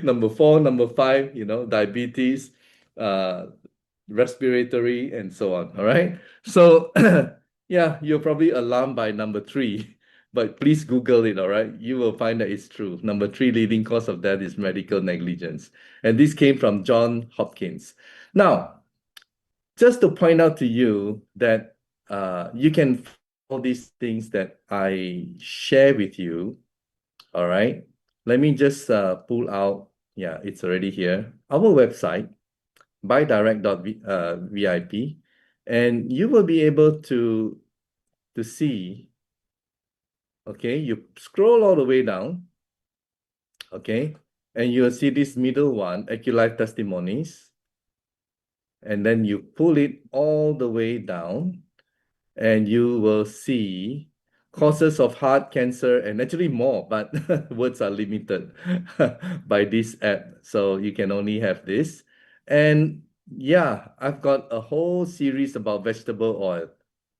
Number four, number five, diabetes, uh, respiratory, and so on. All right. So, yeah, you're probably alarmed by number three, but please Google it. All right. You will find that it's true. Number three leading cause of death is medical negligence. And this came from John Hopkins. Now, just to point out to you that you can all these things that I share with you. All right. Let me just pull out. Yeah, it's already here. Our website, buydirect.vip, and you will be able to see. Okay, you scroll all the way down. Okay, and you'll see this middle one, Aculife testimonies, and then you pull it all the way down, and you will see causes of heart cancer and actually more, but words are limited by this app. So you can only have this. And yeah, I've got a whole series about vegetable oil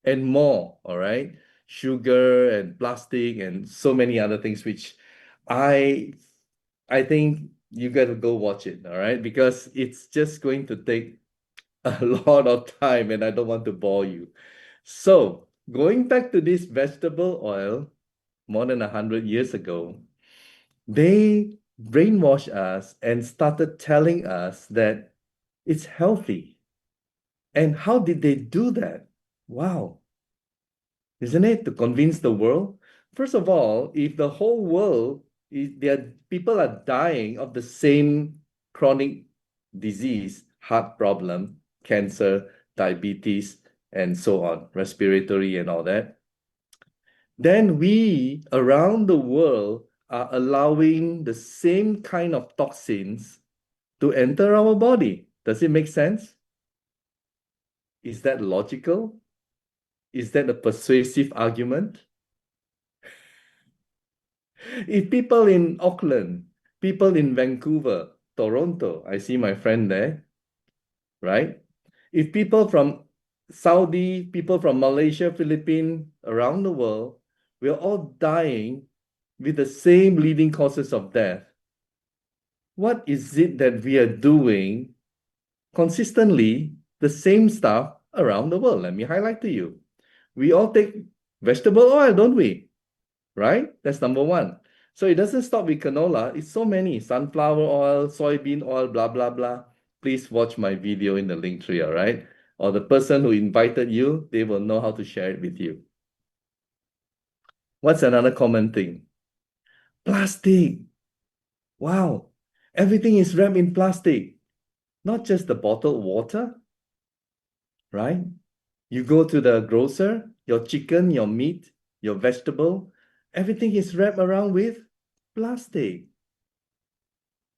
and more, all right? Sugar and plastic and so many other things, which I I think you got to go watch it, all right? Because it's just going to take a lot of time and I don't want to bore you. So, going back to this vegetable oil, more than 100 years ago, they brainwashed us and started telling us that it's healthy. And how did they do that? Wow, isn't it? To convince the world? First of all, if the whole world people are dying of the same chronic disease, heart problem, cancer, diabetes, and so on, respiratory and all that, then we around the world are allowing the same kind of toxins to enter our body. Does it make sense? Is that logical? Is that a persuasive argument? If people in Auckland, people in Vancouver, Toronto, I see my friend there, right? If people from Saudi, people from Malaysia, Philippines, around the world, we're all dying with the same leading causes of death. What is it that we are doing consistently the same stuff around the world? Let me highlight to you. We all take vegetable oil, don't we? Right? That's number one. So it doesn't stop with canola. It's so many sunflower oil, soybean oil, blah, blah, blah. Please watch my video in the link tree, all right? Or the person who invited you, they will know how to share it with you. What's another common thing? Plastic. Wow. Everything is wrapped in plastic, not just the bottled water, right? You go to the grocer, your chicken, your meat, your vegetable, everything is wrapped around with plastic.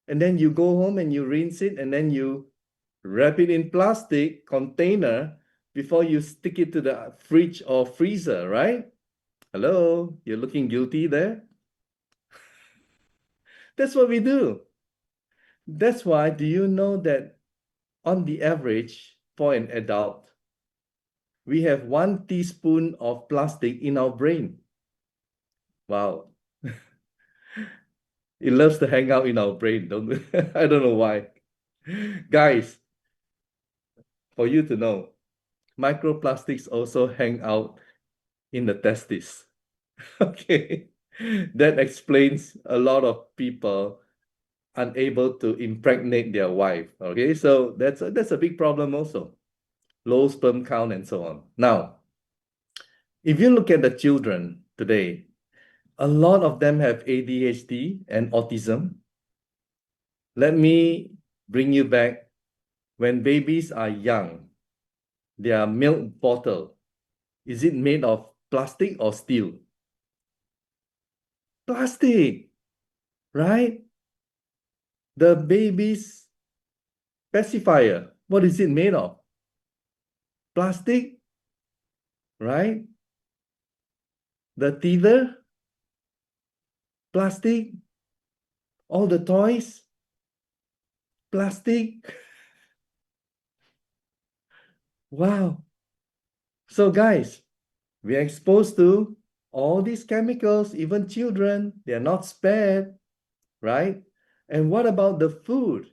And then you go home and you rinse it and then you wrap it in plastic container before you stick it to the fridge or freezer, right? Hello, you're looking guilty there? That's what we do. That's why, do you know that on the average for an adult, we have 1 teaspoon of plastic in our brain? Wow. It loves to hang out in our brain, don't I don't know why. Guys, for you to know, microplastics also hang out in the testes. Okay. That explains a lot of people unable to impregnate their wife. Okay, so that's a big problem also. Low sperm count and so on. Now, if you look at the children today, a lot of them have ADHD and autism. Let me bring you back when babies are young. Their milk bottle, is it made of plastic or steel? Plastic, right? The baby's pacifier, what is it made of? Plastic, right? The teether, plastic. All the toys, plastic. Wow. So guys, we're exposed to all these chemicals, even children, they're not spared. right? And what about the food?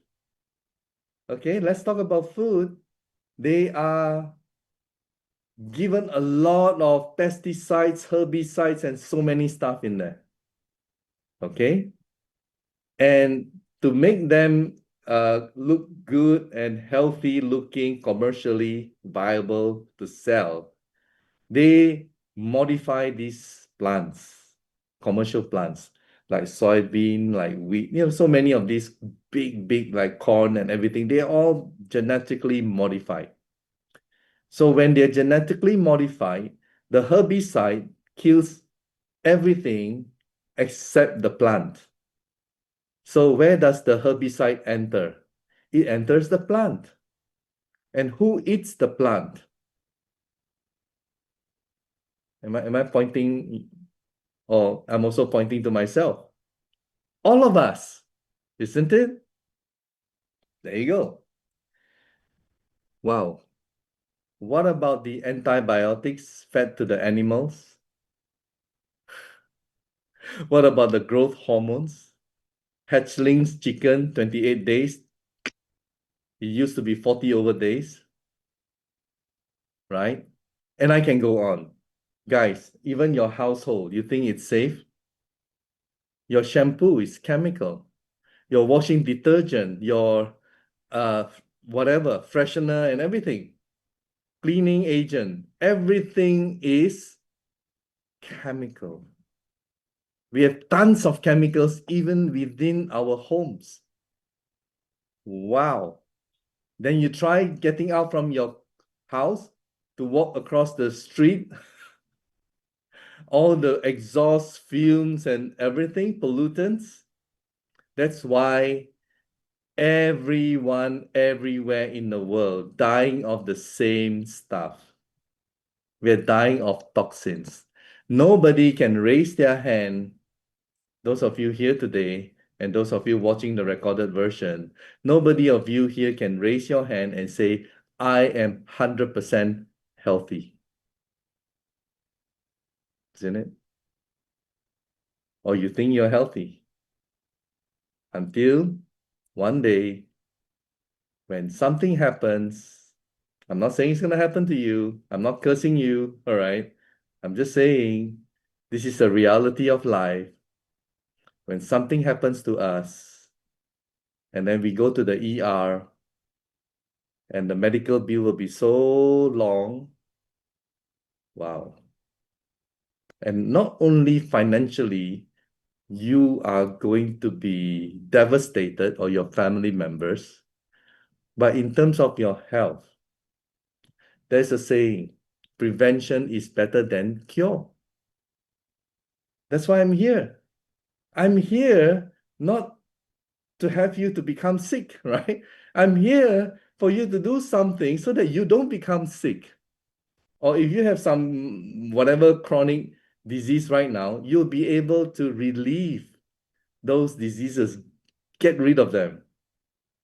Okay, let's talk about food. They are given a lot of pesticides, herbicides, and so many stuff in there. Okay. And to make them look good and healthy looking, commercially viable to sell, they modify these plants, commercial plants, like soybean, like wheat, so many of these big, like corn and everything, they're all genetically modified. So when they're genetically modified, the herbicide kills everything except the plant. So where does the herbicide enter? It enters the plant. And who eats the plant? Am I pointing, or I'm also pointing to myself? All of us, isn't it? There you go. Wow. What about the antibiotics fed to the animals? What about the growth hormones? Hatchlings, chicken, 28 days. It used to be 40 over days, right? And I can go on. Guys, even your household, you think it's safe? Your shampoo is chemical. Your washing detergent, your uh whatever, freshener and everything, cleaning agent, everything is chemical. We have tons of chemicals even within our homes. Wow. Then you try getting out from your house to walk across the street, all the exhaust fumes and everything, pollutants. That's why everyone everywhere in the world dying of the same stuff. We're dying of toxins. Nobody can raise their hand, those of you here today, and those of you watching the recorded version, nobody of you here can raise your hand and say, I am 100% healthy. Isn't it? Or you think you're healthy until one day when something happens. I'm not saying it's going to happen to you. I'm not cursing you, all right? I'm just saying this is the reality of life. When something happens to us, and then we go to the ER, and the medical bill will be so long. Wow. And not only financially, you are going to be devastated, or your family members, but in terms of your health. There's a saying, prevention is better than cure. That's why I'm here. I'm here not to have you to become sick, right? I'm here for you to do something so that you don't become sick. Or if you have some whatever chronic disease right now, you'll be able to relieve those diseases, get rid of them.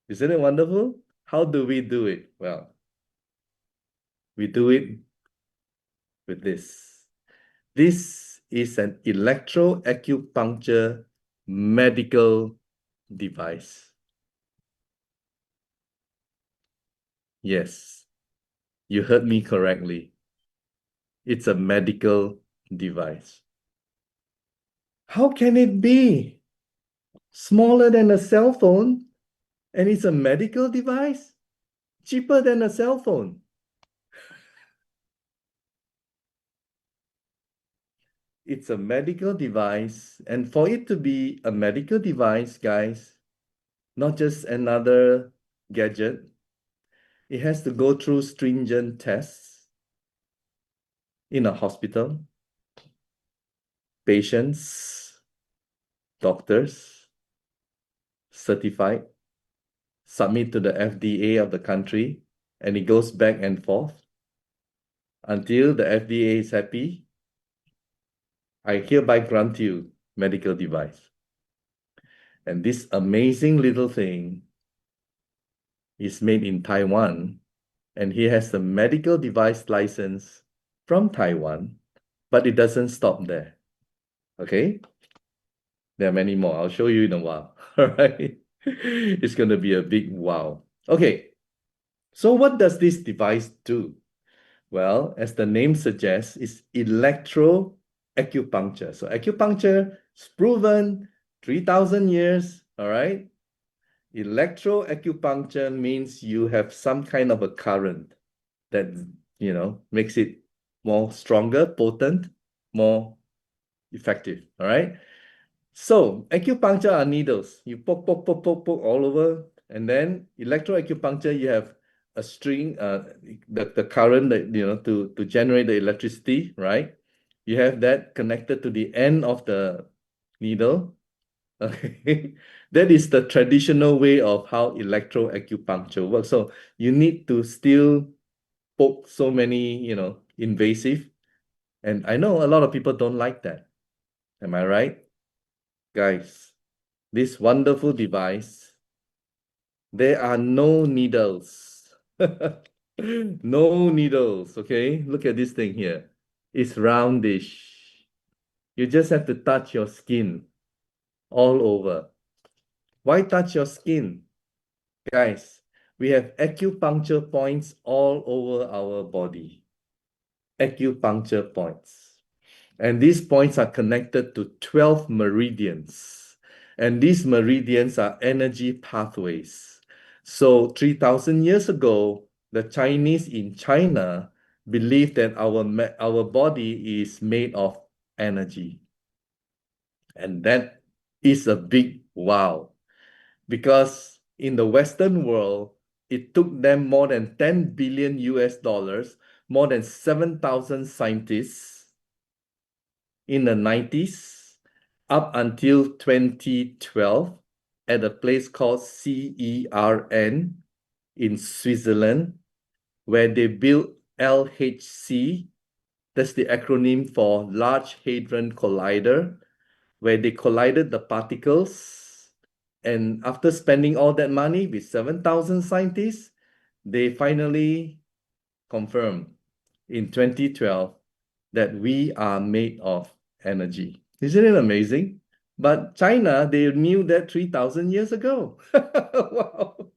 Isn't it wonderful? How do we do it? Well, we do it with this. This is an electroacupuncture medical device. Yes, you heard me correctly. It's a medical device. How can it be smaller than a cell phone and it's a medical device? Cheaper than a cell phone. It's a medical device, and for it to be a medical device, guys, not just another gadget, it has to go through stringent tests in a hospital, patients, doctors, certified, submit to the FDA of the country, and it goes back and forth until the FDA is happy. I hereby grant you medical device. And this amazing little thing is made in Taiwan, and he has the medical device license from Taiwan, but it doesn't stop there. Okay? There are many more. I'll show you in a while. All right. It's going to be a big wow. Okay. So what does this device do? Well, as the name suggests, it's electroacupuncture. So acupuncture is proven 3,000 years. All right. Electroacupuncture means you have some kind of a current that, makes it more stronger, potent, more effective. All right. So acupuncture are needles. You poke, poke, poke, poke, poke all over. And then electroacupuncture, you have a string, the current that, to generate the electricity, right? You have that connected to the end of the needle. Okay. That is the traditional way of how electroacupuncture works. So you need to still poke so many, invasive. And I know a lot of people don't like that. Am I right? Guys, this wonderful device, there are no needles. No needles, okay? Look at this thing here. It's roundish. You just have to touch your skin all over. Why touch your skin? Guys, we have acupuncture points all over our body. Acupuncture points. And these points are connected to 12 meridians. And these meridians are energy pathways. So 3,000 years ago, the Chinese in China believed that our body is made of energy. And that is a big wow. Because in the Western world, it took them more than 10 billion US dollars, more than 7,000 scientists in the 90s up until 2012 at a place called CERN in Switzerland, where they built LHC. That's the acronym for Large Hadron Collider, where they collided the particles. And after spending all that money with 7,000 scientists, they finally confirmed in 2012 that we are made of energy. Isn't it amazing? But China, they knew that 3,000 years ago. Wow.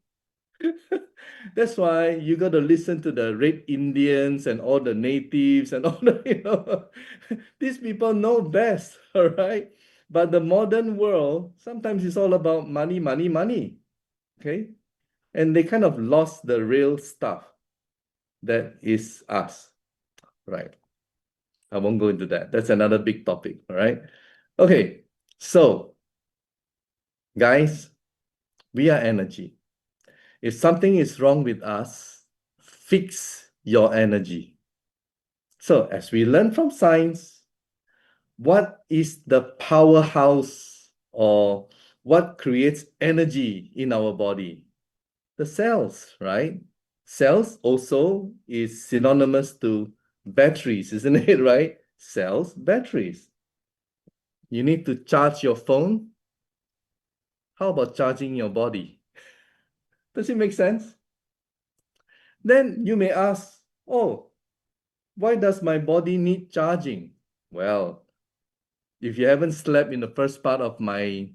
That's why you got to listen to the Red Indians and all the natives and all the, these people know best, all right? But the modern world, sometimes it's all about money, money, money, okay? And they kind of lost the real stuff that is us, right? I won't go into that. That's another big topic, all right? Okay, so guys, we are energy. If something is wrong with us, fix your energy. So as we learn from science, what is the powerhouse or what creates energy in our body? The cells, right? Cells also is synonymous to batteries, isn't it, right? Cells, batteries. You need to charge your phone. How about charging your body? Does it make sense? Then you may ask, oh, why does my body need charging? Well, if you haven't slept in the first part of my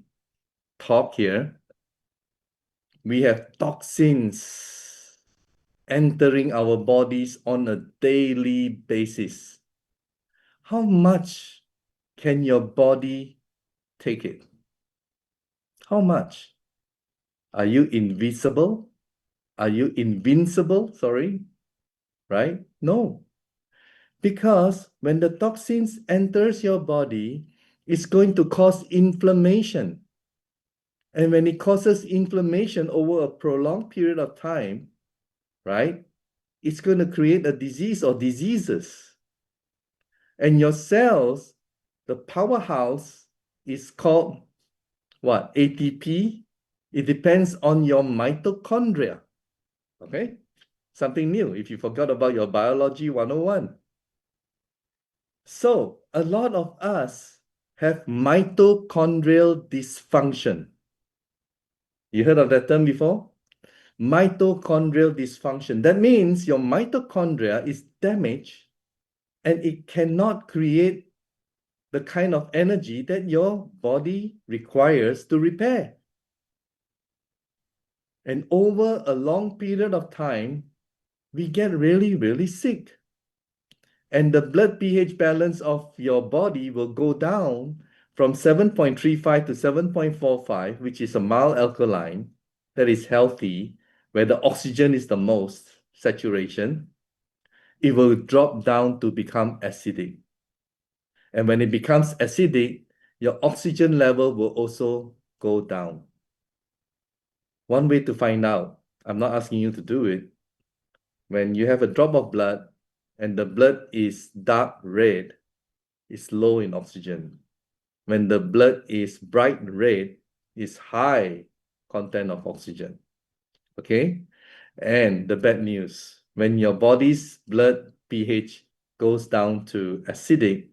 talk here, we have toxins entering our bodies on a daily basis. How much can your body take it? How much? Are you invisible? Are you invincible? Sorry, right? No. Because when the toxins enters your body, it's going to cause inflammation. And when it causes inflammation over a prolonged period of time, right, it's going to create a disease or diseases. And your cells, the powerhouse is called what? ATP. It depends on your mitochondria. Okay? Something new if you forgot about your biology 101. So a lot of us have mitochondrial dysfunction. You heard of that term before? Mitochondrial dysfunction. That means your mitochondria is damaged and it cannot create the kind of energy that your body requires to repair. And over a long period of time, we get really, really sick. And the blood pH balance of your body will go down from 7.35 to 7.45, which is a mild alkaline that is healthy, where the oxygen is the most saturation. It will drop down to become acidic. And when it becomes acidic, your oxygen level will also go down. One way to find out, I'm not asking you to do it, when you have a drop of blood and the blood is dark red, it's low in oxygen. When the blood is bright red, it's high content of oxygen. Okay? And the bad news, when your body's blood pH goes down to acidic,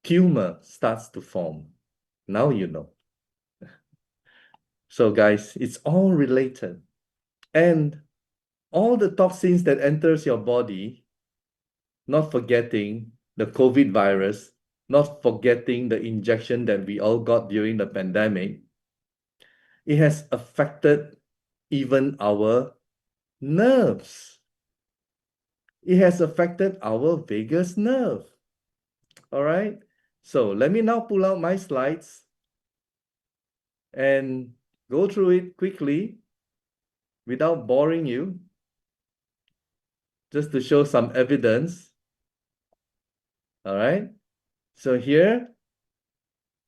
tumor starts to form. Now you know. So guys, it's all related. And all the toxins that enters your body, not forgetting the COVID virus, not forgetting the injection that we all got during the pandemic, it has affected even our nerves. It has affected our vagus nerve. All right. So let me now pull out my slides and go through it quickly without boring you, just to show some evidence. All right. So here,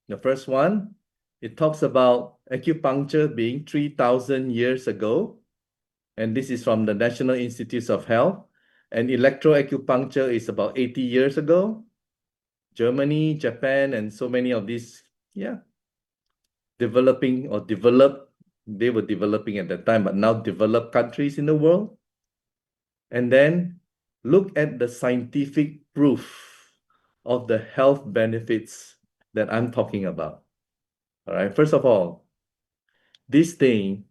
the first one, it talks about acupuncture being 3,000 years ago. And this is from the National Institutes of Health. And electroacupuncture is about 80 years ago. Germany, Japan, and so many of these, developing or developed, they were developing at that time, but now developed countries in the world. And then look at the scientific proof of the health benefits that I'm talking about. All right, first of all, this thing,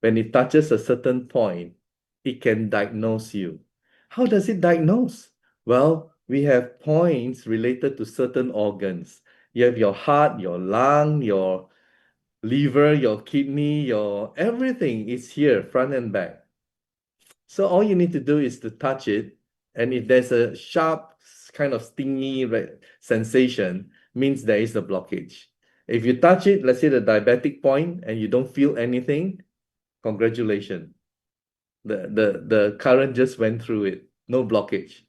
when it touches a certain point, it can diagnose you. How does it diagnose? Well, we have points related to certain organs. You have your heart, your lung, your liver, your kidney, your everything is here, front and back. So all you need to do is to touch it. And if there's a sharp, kind of stingy sensation, means there is a blockage. If you touch it, let's say the diabetic point, and you don't feel anything, congratulations. The current just went through it, no blockage.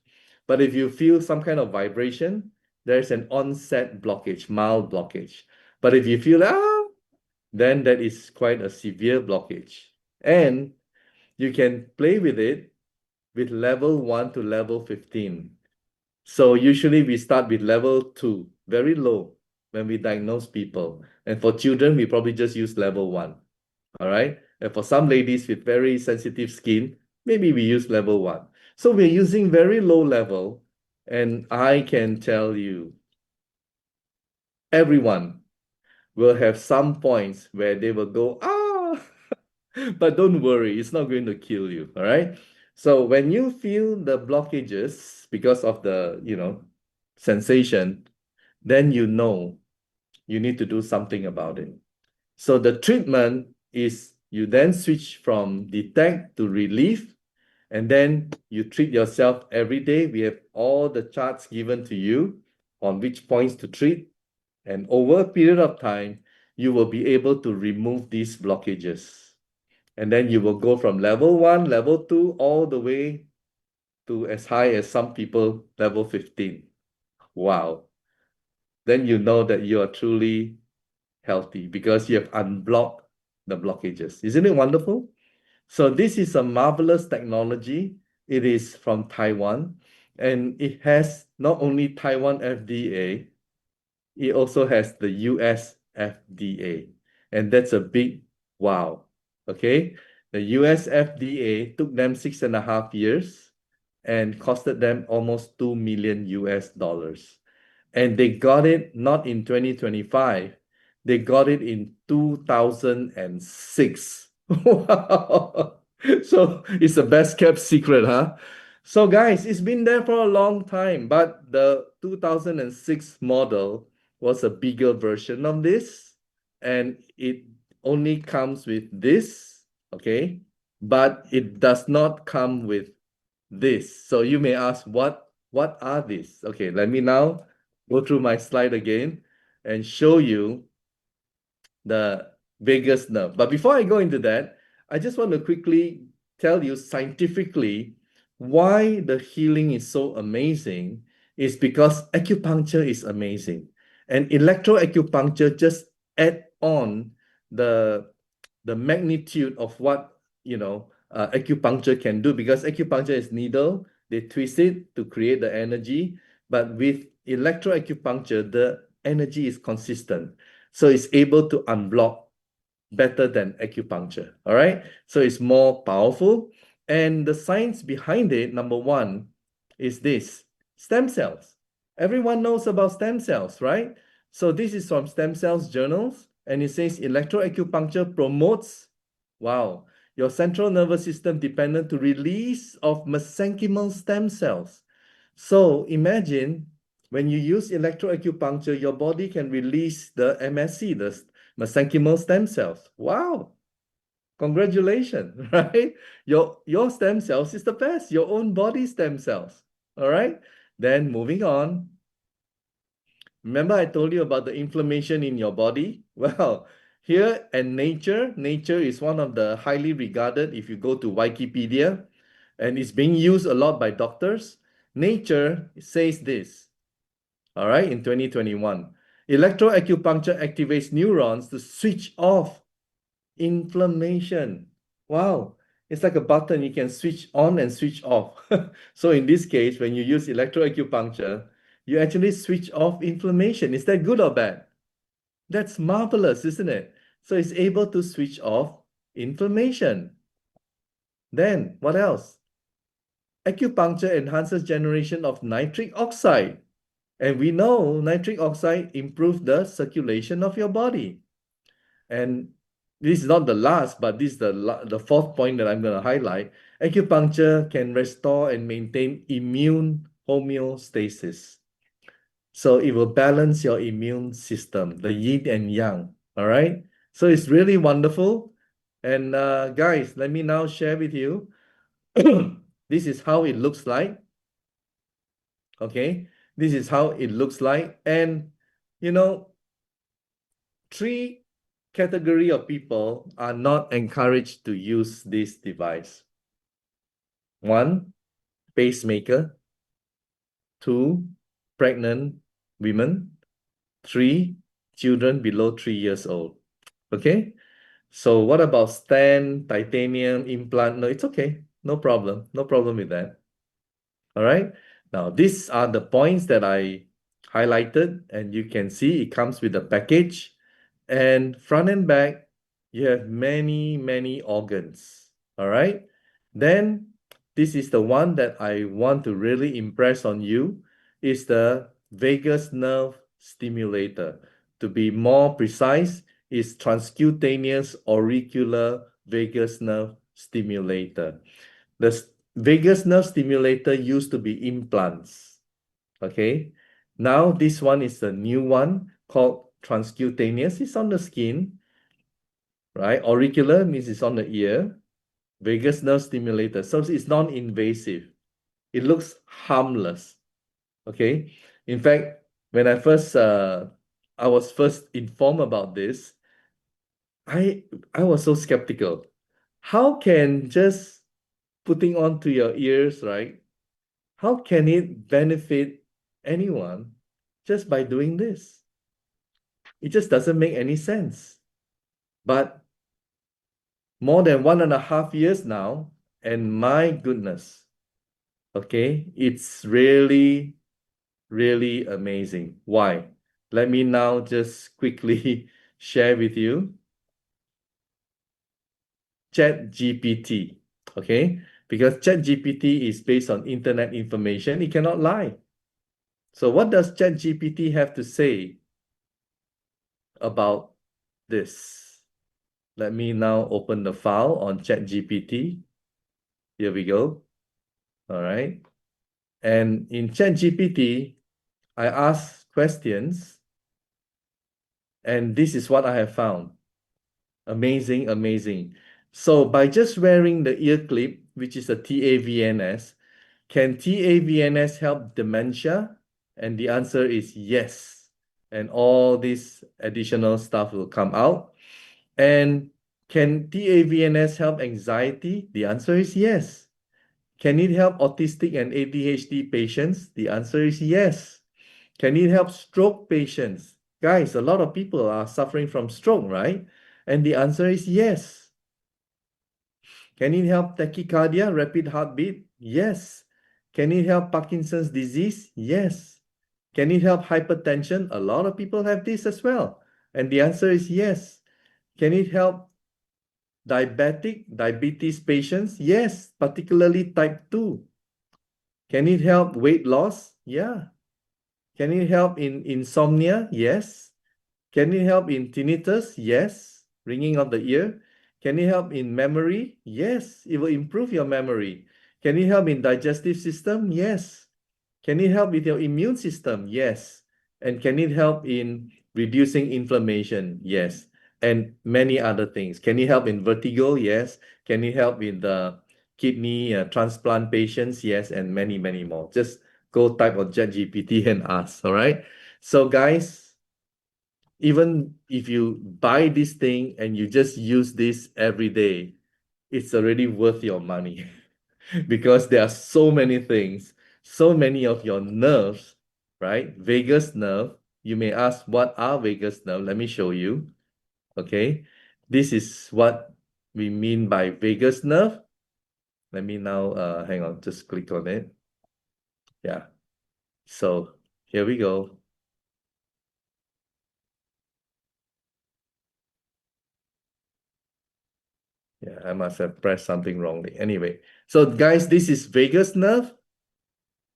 But if you feel some kind of vibration, there's an onset blockage, mild blockage. But if you feel, then that is quite a severe blockage. And you can play with it with level 1 to level 15. So usually we start with level 2, very low when we diagnose people. And for children, we probably just use level 1. All right. And for some ladies with very sensitive skin, maybe we use level 1. So we're using very low level. And I can tell you, everyone will have some points where they will go, but don't worry, it's not going to kill you. All right. So when you feel the blockages because of the, sensation, then you know you need to do something about it. So the treatment is you then switch from detect to relief, and then you treat yourself every day. We have all the charts given to you on which points to treat. And over a period of time, you will be able to remove these blockages. And then you will go from level 1, level 2, all the way to as high as some people, level 15. Wow. Then you know that you are truly healthy because you have unblocked the blockages. Isn't it wonderful? So this is a marvelous technology. It is from Taiwan, and it has not only Taiwan FDA, it also has the US FDA. And that's a big wow. Okay. The US FDA took them 6.5 years and costed them almost 2 million US dollars. And they got it not in 2025, they got it in 2006. Wow. So it's the best kept secret, huh? So guys, it's been there for a long time, but the 2006 model was a bigger version of this, and it only comes with this, okay? But it does not come with this. So you may ask, what are these? Okay, let me now go through my slide again and show you the vagus nerve. But before I go into that, I just want to quickly tell you scientifically why the healing is so amazing is because acupuncture is amazing. And electroacupuncture just add on the magnitude of what acupuncture can do, because acupuncture is needle, they twist it to create the energy, but with electroacupuncture, the energy is consistent. So it's able to unblock better than acupuncture. All right. So it's more powerful. And the science behind it, number one, is this stem cells. Everyone knows about stem cells, right? So this is from Stem Cells Journals, and it says electroacupuncture promotes, wow, your central nervous system dependent to release of mesenchymal stem cells. So imagine when you use electroacupuncture, your body can release the MSC, the mesenchymal stem cells. Wow, congratulations, right? Your stem cells is the best, your own body stem cells. All right. Then moving on. Remember I told you about the inflammation in your body? Well, here and nature is one of the highly regarded, if you go to Wikipedia, and it's being used a lot by doctors. Nature says this, all right, in 2021. Electroacupuncture activates neurons to switch off inflammation. Wow, it's like a button you can switch on and switch off. So in this case, when you use electroacupuncture, you actually switch off inflammation. Is that good or bad? That's marvelous, isn't it? So it's able to switch off inflammation. Then what else? Acupuncture enhances generation of nitric oxide. And we know nitric oxide improves the circulation of your body. And this is not the last, but this is the fourth point that I'm going to highlight. Acupuncture can restore and maintain immune homeostasis. So it will balance your immune system, the yin and yang. All right. So it's really wonderful. And guys, let me now share with you. This is how it looks like. Okay. This is how it looks like. And, you know, three category of people are not encouraged to use this device. One, pacemaker. Two, pregnant women. Three, children below 3 years old. Okay? So what about stent, titanium, implant? No, it's okay. No problem. No problem with that. All right? Now, these are the points that I highlighted, and you can see it comes with a package. And front and back, you have many, many organs. All right? Then this is the one that I want to really impress on you, is the vagus nerve stimulator. To be more precise, is transcutaneous auricular vagus nerve stimulator. The vagus nerve stimulator used to be implants. Okay. Now this one is a new one called transcutaneous. It's on the skin, right? Auricular means it's on the ear. Vagus nerve stimulator. So it's non-invasive. It looks harmless. Okay. In fact, when I was first informed about this, I was so skeptical. How can just putting onto your ears, right? How can it benefit anyone just by doing this? It just doesn't make any sense. But more than 1.5 years now, and my goodness, okay, it's really, really amazing. Why? Let me now just quickly share with you ChatGPT, okay? Because ChatGPT is based on internet information, it cannot lie. So what does ChatGPT have to say about this? Let me now open the file on ChatGPT. Here we go. All right. And in ChatGPT, I ask questions And this is what I have found. Amazing, amazing. So by just wearing the ear clip, which is a TAVNS, can TAVNS help dementia? And the answer is yes. And all this additional stuff will come out. And can TAVNS help anxiety? The answer is yes. Can it help autistic and ADHD patients? The answer is yes. Can it help stroke patients? Guys, a lot of people are suffering from stroke, right? And the answer is yes. Can it help tachycardia, rapid heartbeat? Yes. Can it help Parkinson's disease? Yes. Can it help hypertension? A lot of people have this as well. And the answer is yes. Can it help diabetes patients? Yes, particularly type 2. Can it help weight loss? Yeah. Can it help in insomnia? Yes. Can it help in tinnitus? Yes. Ringing of the ear. Can it help in memory? Yes. It will improve your memory. Can it help in digestive system? Yes. Can it help with your immune system? Yes. And can it help in reducing inflammation? Yes. And many other things. Can it help in vertigo? Yes. Can it help with the kidney transplant patients? Yes. And many, many more. Just go type on ChatGPT and ask. All right. So, guys, even if you buy this thing and you just use this every day, it's already worth your money because there are so many things, so many of your nerves, right? Vagus nerve. You may ask, what are vagus nerve? Let me show you. Okay. This is what we mean by vagus nerve. Let me now, hang on, just click on it. Yeah. So here we go. Yeah, I must have pressed something wrongly. Anyway, so guys, this is vagus nerve.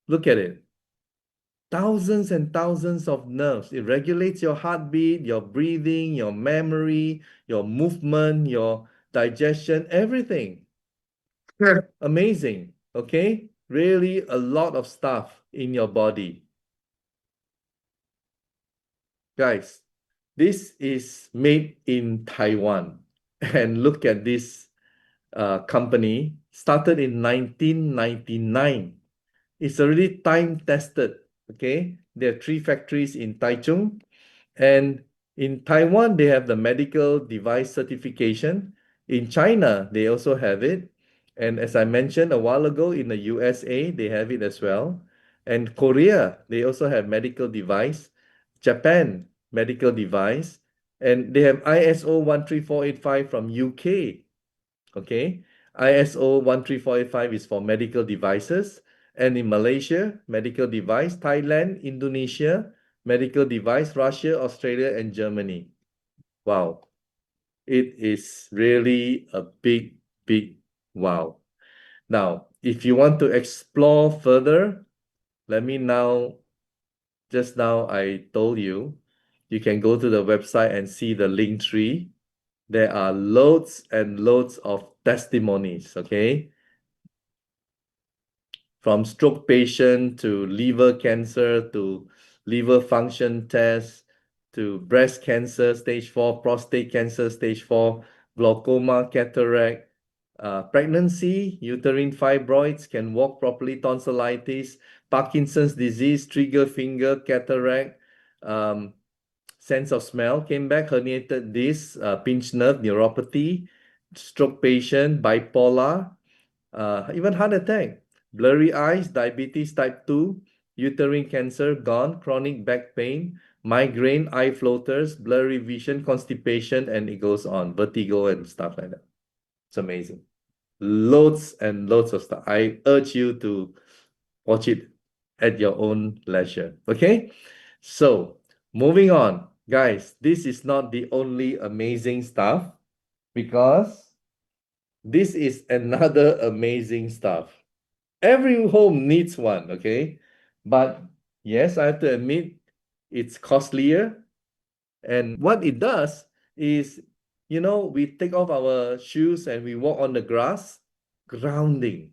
Look at it. Thousands and thousands of nerves. It regulates your heartbeat, your breathing, your memory, your movement, your digestion, everything. Yeah. Amazing. Okay? Really a lot of stuff in your body. Guys, this is made in Taiwan. And look at this company, started in 1999. It's already time tested. Okay, there are 3 factories in Taichung, and in Taiwan they have the medical device certification. In China they also have it, and as I mentioned a while ago, in the USA they have it as well, and Korea they also have medical device, Japan medical device, and they have ISO 13485 from UK. Okay, ISO 13485 is for medical devices. And in Malaysia, medical device, Thailand, Indonesia, medical device, Russia, Australia, and Germany. Wow. It is really a big, big wow. Now, if you want to explore further, let me now, just now I told you, you can go to the website and see the link tree. There are loads and loads of testimonies, okay? From stroke patient to liver cancer to liver function test to breast cancer stage 4, prostate cancer stage 4, glaucoma, cataract, pregnancy, uterine fibroids, can walk properly, tonsillitis, Parkinson's disease, trigger finger, cataract, sense of smell came back, herniated disc, pinched nerve, neuropathy, stroke patient, bipolar, even heart attack, blurry eyes, diabetes type 2, uterine cancer gone, chronic back pain, migraine, eye floaters, blurry vision, constipation, and it goes on, vertigo and stuff like that. It's amazing. Loads and loads of stuff. I urge you to watch it at your own leisure. Okay? So, moving on. Guys, this is not the only amazing stuff because this is another amazing stuff. Every home needs one, okay? But yes, I have to admit it's costlier. And what it does is, we take off our shoes and we walk on the grass, grounding.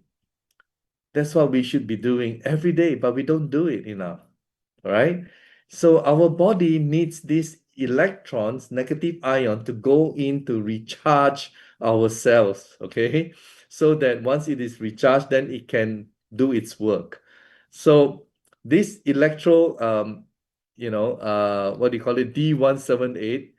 That's what we should be doing every day, but we don't do it enough. All right. So our body needs this electrons, negative ion, to go in to recharge our cells, okay? So that once it is recharged, then it can do its work. So this what do you call it, D178,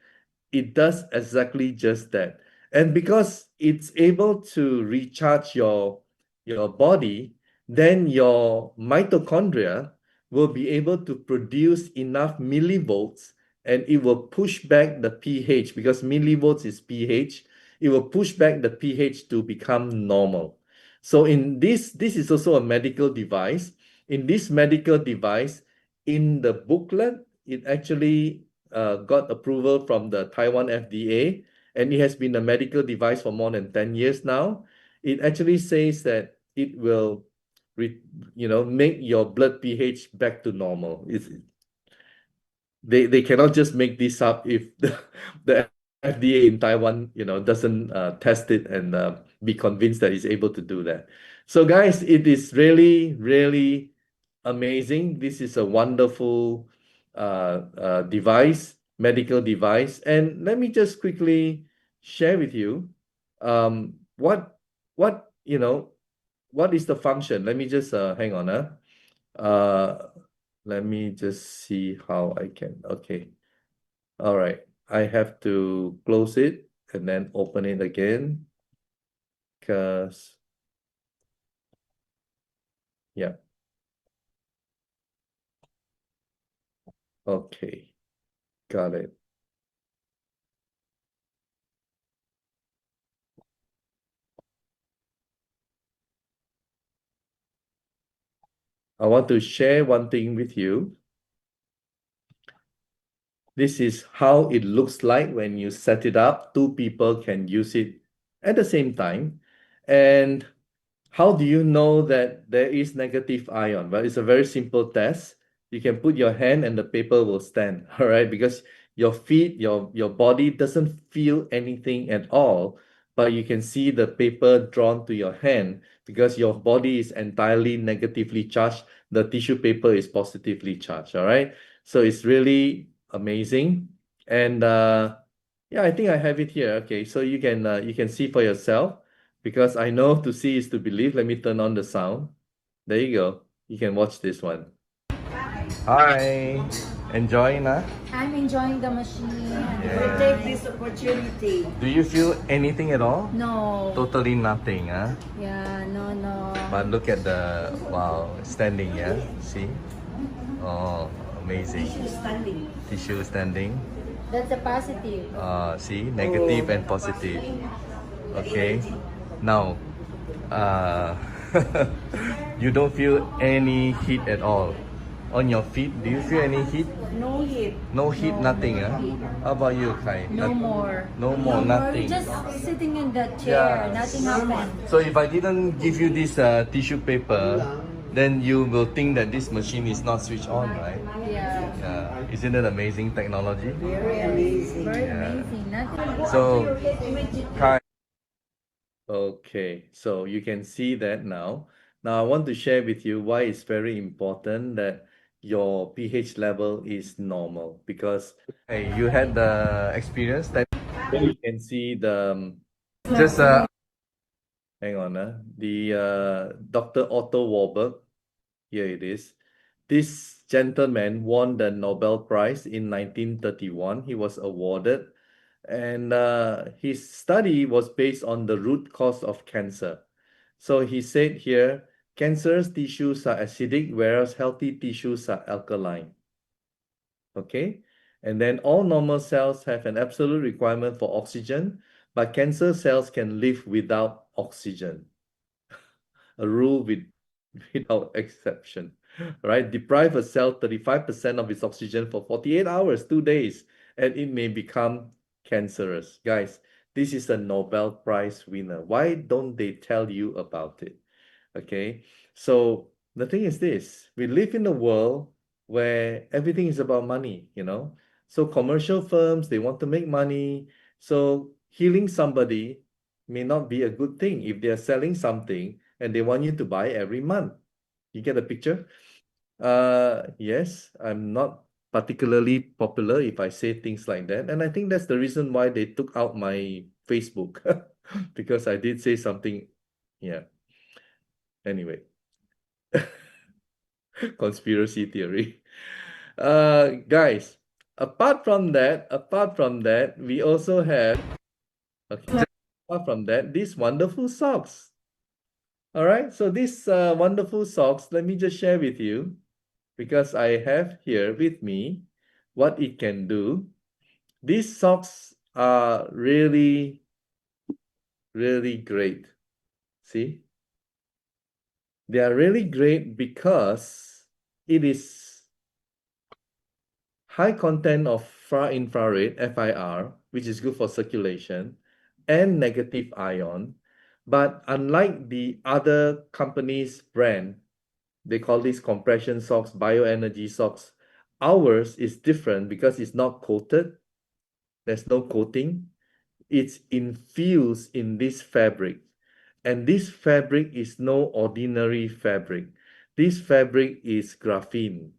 it does exactly just that. And because it's able to recharge your body, then your mitochondria will be able to produce enough millivolts, and it will push back the pH, because millivolts is pH. It will push back the pH to become normal. So in this is also a medical device. In this medical device, in the booklet, it actually got approval from the Taiwan FDA, and it has been a medical device for more than 10 years now. It actually says that it will make your blood pH back to normal. They cannot just make this up if the FDA in Taiwan, doesn't test it and be convinced that it's able to do that. So guys, it is really, really amazing. This is a wonderful device, medical device. And let me just quickly share with you what what is the function. Let me just hang on. Let me just see how I can. Okay. All right. I have to close it and then open it again because, yeah. Okay. Got it. I want to share one thing with you. This is how it looks like when you set it up. Two people can use it at the same time. And how do you know that there is negative ion? Well, it's a very simple test. You can put your hand and the paper will stand, all right? Because your feet, your body doesn't feel anything at all, but you can see the paper drawn to your hand because your body is entirely negatively charged. The tissue paper is positively charged, all right? So it's really amazing. And yeah, I think I have it here. Okay, so you can see for yourself, because I know to see is to believe. Let me turn on the sound. There you go. You can watch this one. Hi, enjoying, huh? I'm enjoying the machine. We take this opportunity. Do you feel anything at all? No. Totally nothing, huh? Yeah, no. But look at the, wow, standing, yeah? See? Oh, amazing. Tissue standing. Tissue standing. That's a positive. See, negative and positive. Okay. Now, you don't feel any heat at all on your feet. Do you feel any heat? No heat. No heat, No, nothing. no Huh? heat. How about you, Kai? No more. No more, nothing. We're just sitting in the chair. Yeah. Nothing happened. So if I didn't give you this tissue paper, then you will think that this machine is not switched on, right? Yeah. Yeah. Isn't it amazing technology? Very amazing. Very Yeah. amazing. Nothing. So, Kai. Okay, so you can see that now. Now I want to share with you why it's very important that your pH level is normal, because hey, you had the experience that you can see the just hang on, the Dr. Otto Warburg. Here it is. This gentleman won the Nobel Prize in 1931. He was awarded, and his study was based on the root cause of cancer. So he said here, cancerous tissues are acidic, whereas healthy tissues are alkaline. Okay? And then all normal cells have an absolute requirement for oxygen, but cancer cells can live without oxygen. A rule without exception, right? Deprive a cell 35% of its oxygen for 48 hours, 2 days, and it may become cancerous. Guys, this is a Nobel Prize winner. Why don't they tell you about it? Okay, so the thing is this, we live in a world where everything is about money, So commercial firms, they want to make money. So healing somebody may not be a good thing if they're selling something and they want you to buy every month. You get the picture? Yes, I'm not particularly popular if I say things like that. And I think that's the reason why they took out my Facebook because I did say something. Yeah. Anyway, conspiracy theory. Guys, apart from that, we also have, okay, apart from that, these wonderful socks. All right, so these wonderful socks, let me just share with you because I have here with me what it can do. These socks are really, really great. See, they are really great because it is high content of far infrared FIR, which is good for circulation, and negative ion. But unlike the other companies' brand, they call these compression socks, bioenergy socks. Ours is different because it's not coated. There's no coating. It's infused in this fabric. And this fabric is no ordinary fabric. This fabric is graphene.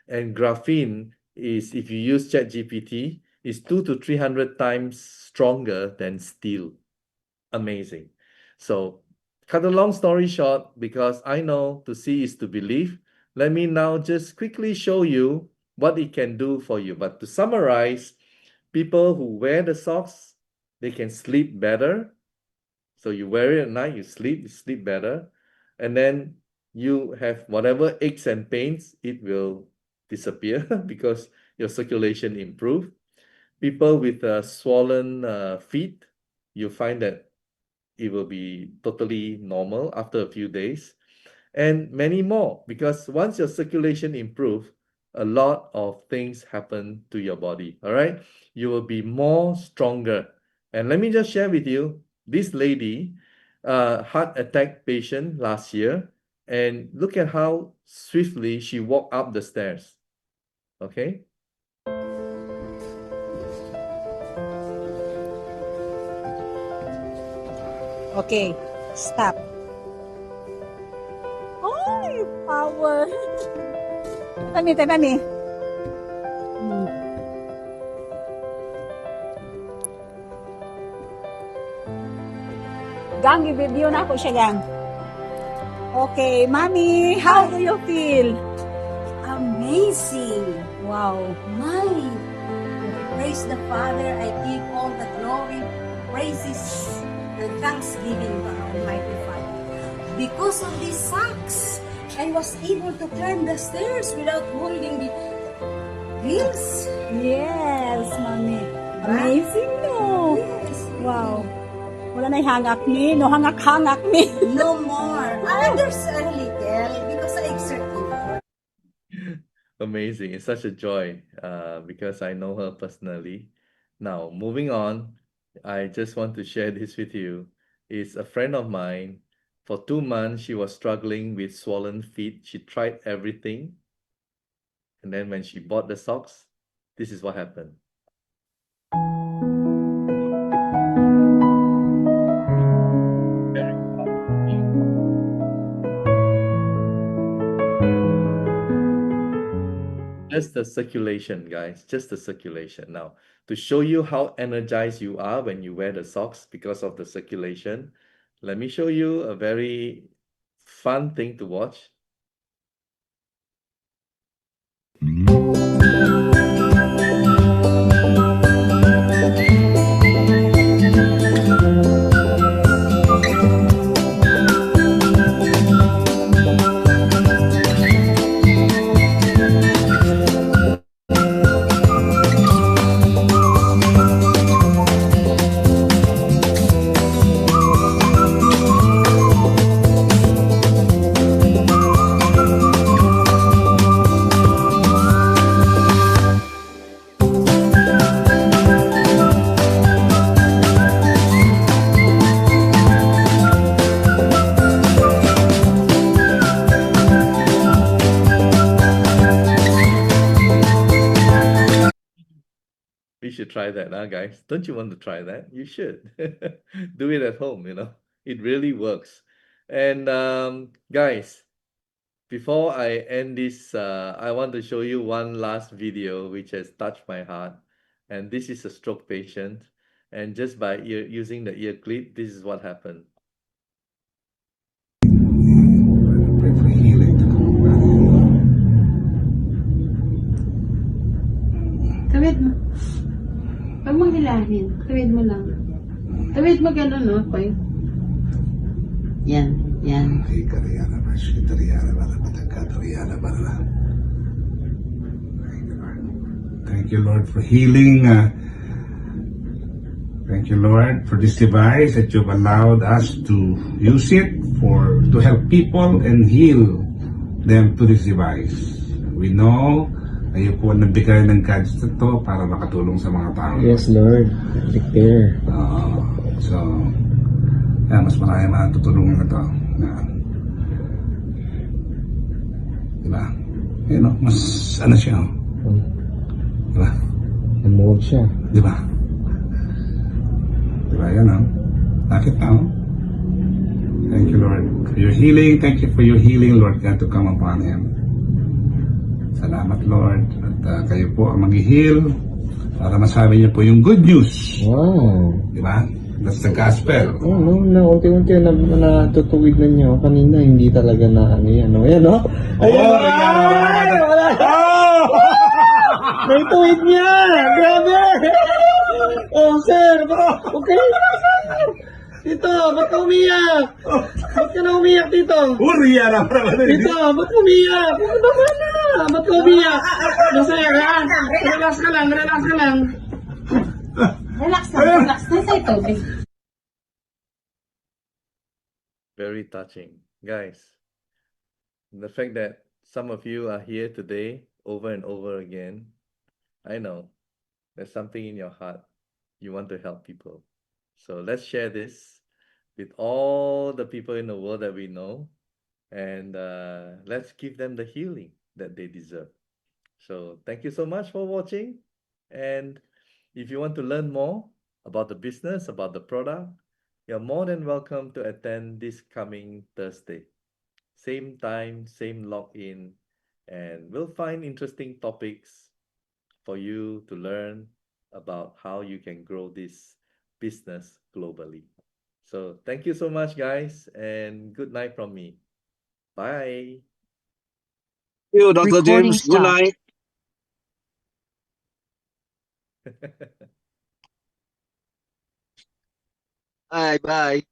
And graphene is, if you use ChatGPT, is 200 to 300 times stronger than steel. Amazing. So, cut a long story short, because I know to see is to believe, let me now just quickly show you what it can do for you. But to summarize, people who wear the socks, they can sleep better. So you wear it at night, you sleep better. And then you have whatever aches and pains, it will disappear because your circulation improve. People with swollen feet, you find that it will be totally normal after a few days, and many more, because once your circulation improve, a lot of things happen to your body. All right, you will be more stronger. And let me just share with you this lady, heart attack patient last year, and look at how swiftly she walked up the stairs. Okay. Okay, stop. Ay, power. Tami, tami. Gang, i-video na ako siya, gang. Okay, Mommy, how do you feel? Amazing. Wow. My. Praise the Father. I give all the glory, praises, and thanksgiving to Almighty Father. Because of these socks, I was able to climb the stairs without holding the heels. Yes, Mommy. Amazing, no? Yes. Wow. Wala na hangak ni, no hangak-hangak ni. No more. There's a little because I exert effort. Amazing. It's such a joy because I know her personally. Now, moving on, I just want to share this with you. It's a friend of mine. For 2 months, she was struggling with swollen feet. She tried everything. And then when she bought the socks, this is what happened. Just the circulation, guys, just the circulation. Now, to show you how energized you are when you wear the socks because of the circulation, let me show you a very fun thing to watch. We should try that, huh, guys? Don't you want to try that? You should. Do it at home, It really works. And guys, before I end this, I want to show you one last video which has touched my heart. And this is a stroke patient. And just by using the ear clip, this is what happened. Pray for healing to come back. Tawid mo. Huwag mong hilahin. Tawid mo lang. Tawid mo gano'n, no? Okay. Yan. Yan. Thank you, Lord, for healing. Thank you, Lord, for this device that you've allowed us to use it to help people and heal them to this device. We know kayo po nagbigay ng gadgets na to para makatulong sa mga tao. Yes, Lord. Take care. So, mas marami matutulungan na to. Diba? Yun, mas ano siya. Diba? Namuhod siya. Diba? Diba yan, Nakit na, Thank you, Lord, for your healing. Thank you for your healing, Lord God, to come upon him. Salamat, Lord. At kayo po ang mag-heal para masabi niyo po yung good news. Wow. Diba? That's the gospel. Oh, no, unti-unti na natutuwid na niyo. Kanina, hindi talaga na ano yan. Ayan, no? Ayan, may tuwid niya! Grabe! Oh, sir! Okay? Tito, ba't ka umiyak? Ba't ka na umiyak, Tito? Uriya na para Tito, ba't ka umiyak? Ba't ka umiyak? Masaya ka? Relax ka lang, relax ka lang. Relax lang, relax. Nasa ito, babe. Very touching. Guys, the fact that some of you are here today over and over again, I know there's something in your heart. You want to help people. So let's share this with all the people in the world that we know, and let's give them the healing that they deserve. So thank you so much for watching. And if you want to learn more about the business, about the product, you're more than welcome to attend this coming Thursday. Same time, same login, and we'll find interesting topics for you to learn about how you can grow this business globally. So thank you so much, guys, and good night from me. Bye. You, Dr. Recording James. Good stopped. night. Bye, bye.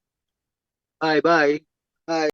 Bye, bye. Bye.